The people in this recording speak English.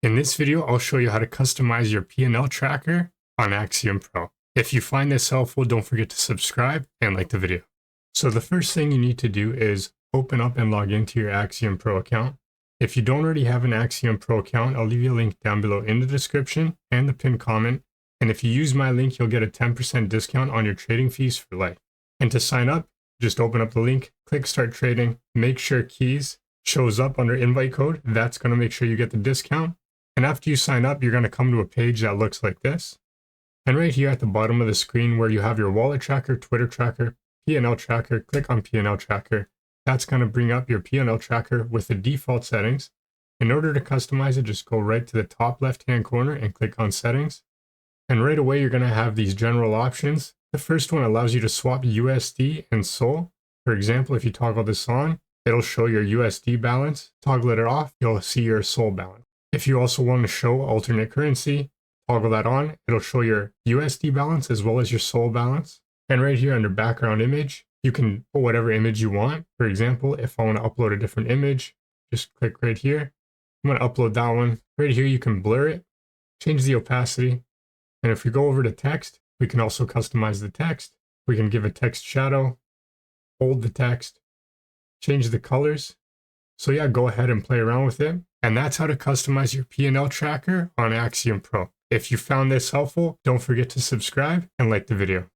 In this video, I'll show you how to customize your PNL tracker on Axiom Pro. If you find this helpful, don't forget to subscribe and like the video. So the first thing you need to do is open up and log into your Axiom Pro account. If you don't already have an Axiom Pro account, I'll leave you a link down below in the description and the pinned comment. And if you use my link, you'll get a 10% discount on your trading fees for life. And to sign up, just open up the link, click start trading, make sure keys shows up under invite code. That's going to make sure you get the discount. And after you sign up, you're going to come to a page that looks like this. And right here at the bottom of the screen where you have your wallet tracker, Twitter tracker, PNL tracker, click on PNL tracker. That's going to bring up your PNL tracker with the default settings. In order to customize it, just go right to the top left-hand corner and click on settings. And right away, you're going to have these general options. The first one allows you to swap USD and SOL. For example, if you toggle this on, it'll show your USD balance. Toggle it off, you'll see your SOL balance. If you also want to show alternate currency, toggle that on. It'll show your USD balance as well as your SOL balance. And right here under background image, you can put whatever image you want. For example, if I want to upload a different image, just click right here. I'm going to upload that one. Right here, you can blur it, change the opacity. And if we go over to text, we can also customize the text. We can give a text shadow, hold the text, change the colors. So yeah, go ahead and play around with it. And that's how to customize your PNL tracker on Axiom Pro. If you found this helpful, don't forget to subscribe and like the video.